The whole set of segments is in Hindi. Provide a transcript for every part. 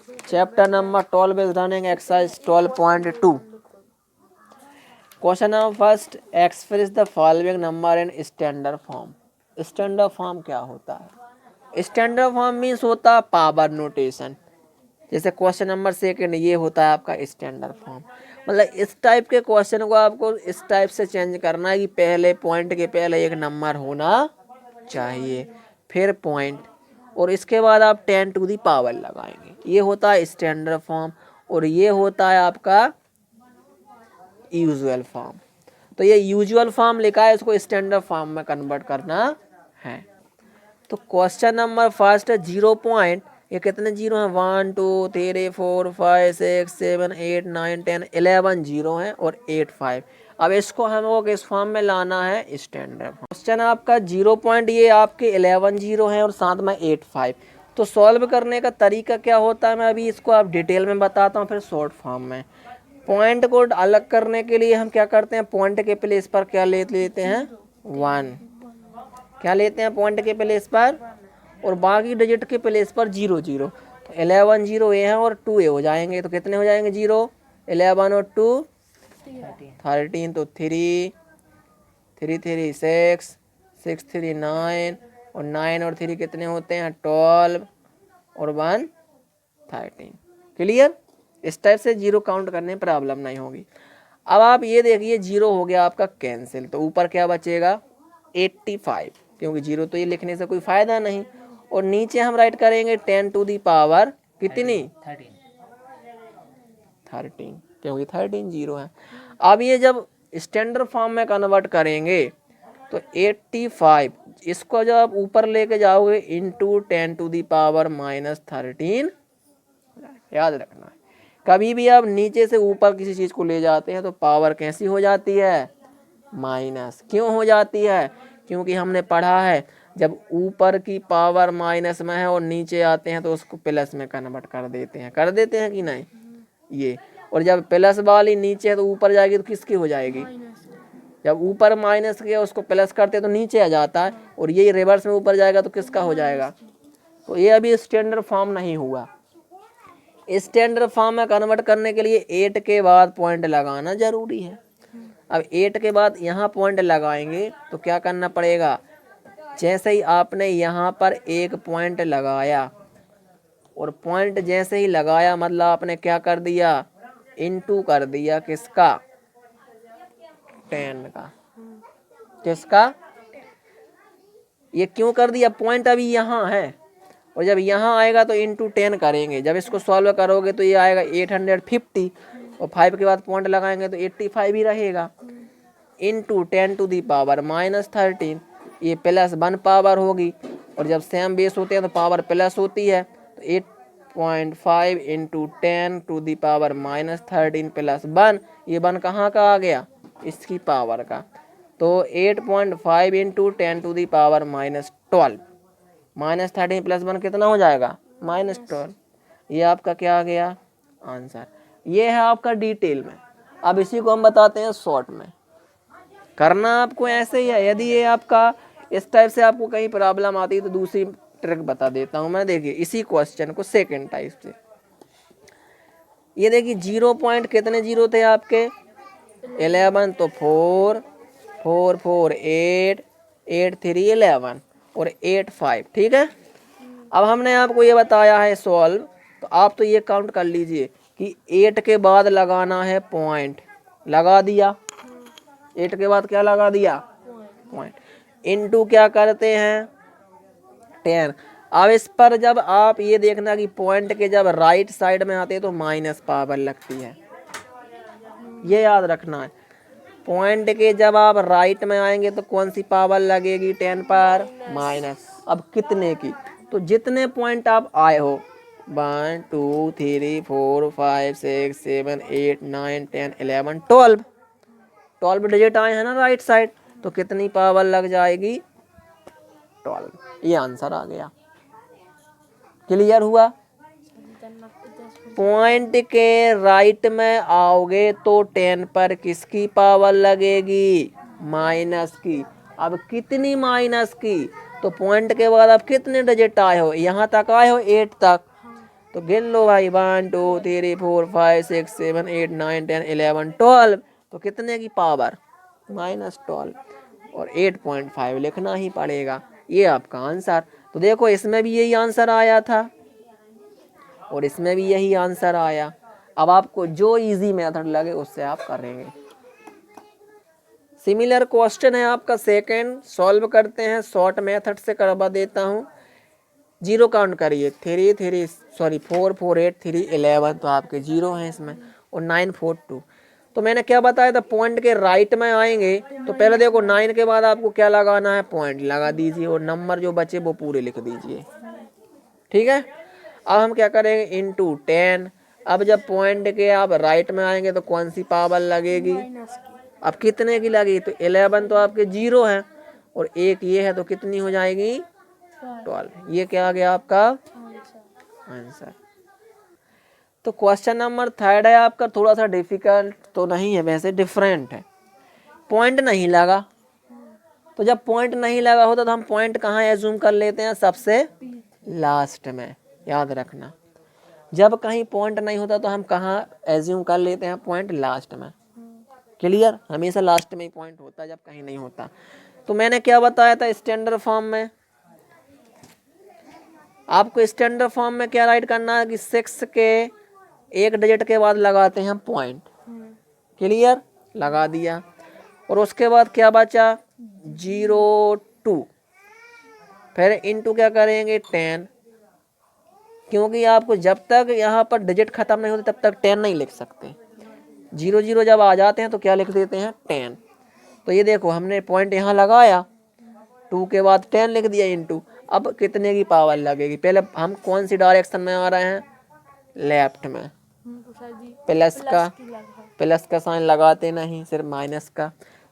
Chapter number 12 is running exercise 12.2. Question number first, express the following number in standard form. Standard form क्या होता है? स्टैंडर्ड फॉर्म मीन्स होता है पावर नोटेशन। जैसे क्वेश्चन नंबर सेकंड ये होता है आपका स्टैंडर्ड फॉर्म। मतलब इस टाइप के क्वेश्चन को आपको इस टाइप से चेंज करना है कि पहले पॉइंट के पहले एक नंबर होना चाहिए, फिर पॉइंट, और इसके बाद आप 10 टू दी पावर लगाएंगे। ये होता है स्टैंडर्ड फॉर्म और ये होता है आपका यूजुअल फॉर्म। तो ये यूजुअल फॉर्म लिखा है, इसको स्टैंडर्ड फॉर्म में कन्वर्ट करना है। तो क्वेश्चन नंबर फर्स्ट है 0 पॉइंट, ये कितने जीरो हैं? 1 2 3 4 5 6 7 8 9 10 11 जीरो हैं और 8 5। अब इसको हमको किस फॉर्म में लाना है? स्टैंडर्ड। क्वेश्चन आपका 0 पॉइंट, ये आपके 11 जीरो हैं और साथ में 8 5। तो सॉल्व करने का तरीका क्या होता है, मैं अभी इसको आप डिटेल में बताता हूँ, फिर शॉर्ट फॉर्म में। पॉइंट को अलग करने के लिए हम क्या करते हैं? पॉइंट के प्लेस पर क्या लेते हैं? 1। क्या लेते हैं पॉइंट के प्लेस पर? और बाकी डिजिट के प्लेस पर 0 0। तो 11 जीरो ए हैं और 2 ए हो जाएंगे, तो कितने हो जाएंगे? 0। 11 और 2 13, तो 3 3 3 6 6 3 9 और 9 और 3 कितने होते हैं? 12 और 1 13। क्लियर? इस टाइप से जीरो काउंट करने में प्रॉब्लम नहीं होगी। अब आप ये देखिए, 0 हो गया आपका कैंसिल, तो ऊपर क्या बचेगा? 85, क्योंकि 0 तो ये लिखने से कोई फायदा नहीं। और नीचे हम राइट करेंगे 10 टू दी पावर कितनी? 13, क्योंकि 13 जीरो है। अब ये जब स्टैंडर्ड फॉर्म में कन्वर्ट करेंगे तो 85, इसको जब आप ऊपर लेके जाओगे इंटू 10 टू दी पावर -13। याद रखना है, कभी भी आप नीचे से ऊपर किसी चीज़ को ले जाते हैं तो पावर कैसी हो जाती है? माइनस। क्यों हो जाती है? क्योंकि हमने पढ़ा है जब ऊपर की पावर माइनस में है और नीचे आते हैं तो उसको प्लस में कन्वर्ट कर देते हैं कि नहीं? ये, और जब प्लस वाली नीचे है तो ऊपर जाएगी तो किसकी हो जाएगी? जब ऊपर माइनस किया उसको प्लस करते तो नीचे आ जाता है, और ये रिवर्स में ऊपर जाएगा तो किसका हो जाएगा? तो ये अभी स्टैंडर्ड फॉर्म नहीं हुआ। स्टैंडर्ड फॉर्म में कन्वर्ट करने के लिए 8 के बाद पॉइंट लगाना जरूरी है। अब 8 के बाद यहाँ पॉइंट लगाएंगे तो क्या करना पड़ेगा? जैसे ही आपने यहाँ पर एक पॉइंट लगाया, और पॉइंट जैसे ही लगाया मतलब आपने क्या कर दिया? इनटू कर दिया किसका? 10 का। किसका? ये क्यों कर दिया? पॉइंट अभी यहाँ है, और जब यहाँ आएगा तो इंटू 10 करेंगे। जब इसको सॉल्व करोगे तो ये आएगा 850, और 5 के बाद पॉइंट लगाएंगे तो 85 ही रहेगा। इंटू 10 टू दी पावर -13, ये +1 पावर होगी, और जब सेम बेस होते हैं तो पावर प्लस होती है, तो 8.5 इंटू 10 टू दी पावर -13 + 1, ये 1 कहाँ का आ गया? इसकी पावर का। तो 8.5 इंटू 10 टू दी पावर -12, -13 + 1 कितना हो जाएगा? -12। ये आपका क्या आ गया? आंसर। ये है आपका डिटेल में। अब इसी को हम बताते हैं शॉर्ट में। करना आपको ऐसे ही है। यदि ये आपका इस टाइप से आपको कहीं प्रॉब्लम आती है तो दूसरी ट्रिक बता देता हूँ मैं। देखिए इसी क्वेश्चन को सेकंड टाइप से, ये देखिए 0 पॉइंट कितने जीरो थे आपके? 11, तो 4 4 4 8 8 3 11 और 8 5। ठीक है। अब हमने आपको ये बताया है सॉल्व, तो आप तो ये काउंट कर लीजिए कि 8 के बाद लगाना है पॉइंट, लगा दिया। 8 के बाद क्या लगा दिया? पॉइंट। इनटू क्या करते हैं? 10। अब इस पर जब आप ये देखना कि पॉइंट के जब राइट साइड में आते हैं तो माइनस पावर लगती है, ये याद रखना है। पॉइंट के जब आप राइट में आएंगे तो कौन सी पावर लगेगी? 10 पर माइनस। अब कितने की? तो जितने पॉइंट आप आए हो, 1 2 3 4 5 6 7 8 9 10 11 12 डिजिट आए हैं ना राइट साइड, तो कितनी पावर लग जाएगी? 12। ये आंसर आ गया। क्लियर हुआ? पॉइंट के राइट में आओगे तो 10 पर किसकी पावर लगेगी? माइनस की। अब कितनी माइनस की? तो पॉइंट के बाद अब कितने डिजिट आए हो? यहाँ तक आए हो 8 तक, तो गिन लो भाई 1 2 3 4 5 6 7 8 9 10 11 12। तो कितने की पावर -12 और 8.5 लिखना ही पड़ेगा। ये आपका आंसर। तो देखो इसमें भी यही आंसर आया था और इसमें भी यही आंसर आया। अब आपको जो इजी मेथड लगे उससे आप करेंगे। सिमिलर क्वेश्चन है आपका सेकंड, सॉल्व करते हैं। शॉर्ट मेथड से करवा देता हूँ। 0 काउंट करिए 4 4 8 3 11, तो आपके 0 हैं इसमें, और 9 4 2। तो मैंने क्या बताया था, पॉइंट के राइट में आएंगे तो पहले देखो 9 के बाद आपको क्या लगाना है, पॉइंट लगा दीजिए और नंबर जो बचे वो पूरे लिख दीजिए। ठीक है। अब हम क्या करेंगे, इंटू 10। अब जब पॉइंट के आप राइट में आएंगे तो कौन सी पावर लगेगी, अब कितने की लगेगी, तो 11 तो आपके 0 है और एक ये है, तो कितनी हो जाएगी 12। ये क्या आ गया आपका आंसर। तो क्वेश्चन नंबर थर्ड है आपका, थोड़ा सा डिफिकल्ट तो नहीं है, वैसे डिफरेंट है। पॉइंट नहीं लगा, तो जब पॉइंट नहीं लगा होता तो हम पॉइंट कहाँ एज्यूम कर लेते हैं, सबसे लास्ट में। याद रखना, जब कहीं पॉइंट नहीं होता तो हम कहाँ एज्यूम कर लेते हैं, पॉइंट लास्ट में। क्लियर, हमेशा लास्ट में ही पॉइंट होता है जब कहीं नहीं होता। तो मैंने क्या बताया था स्टैंडर्ड फॉर्म में, आपको स्टैंडर्ड फॉर्म में क्या राइट करना है कि 6 के एक डिजिट के बाद लगाते हैं पॉइंट। क्लियर, लगा दिया। और उसके बाद क्या बचा 0 2, फिर इनटू क्या करेंगे 10, क्योंकि आपको जब तक यहाँ पर डिजिट खत्म नहीं होते तब तक 10 नहीं लिख सकते। 0 0 जब आ जाते हैं तो क्या लिख देते हैं 10। तो ये देखो हमने पॉइंट यहाँ लगाया, 2 के बाद 10 लिख दिया इनटू। अब कितने की पावर लगेगी, पहले हम कौन सी डायरेक्शन में आ रहे हैं, लेफ्ट में। प्लस का साइन लगाते नहीं, सिर्फ माइनस का।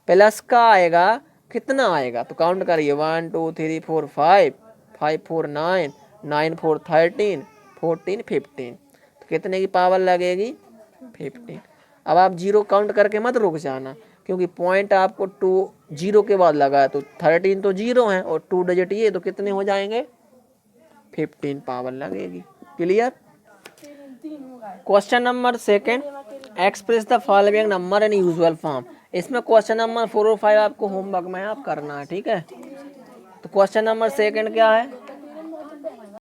प्लस का आएगा, कितना आएगा तो काउंट करिए 1 2 3 4 5 5 4 9 9 4 13 14 15। तो कितने की पावर लगेगी 15। अब आप 0 काउंट करके मत रुक जाना, क्योंकि पॉइंट आपको 2 0 के बाद लगा है, तो 13 तो 0 है और 2 डिजिट ये, तो कितने हो जाएंगे 15 पावर लगेगी। Clear. Question number second, express the following number in usual form. इसमें क्वेश्चन नंबर 4 और 5 आपको होमवर्क में आप करना है। ठीक है। तो क्वेश्चन नंबर सेकंड क्या है,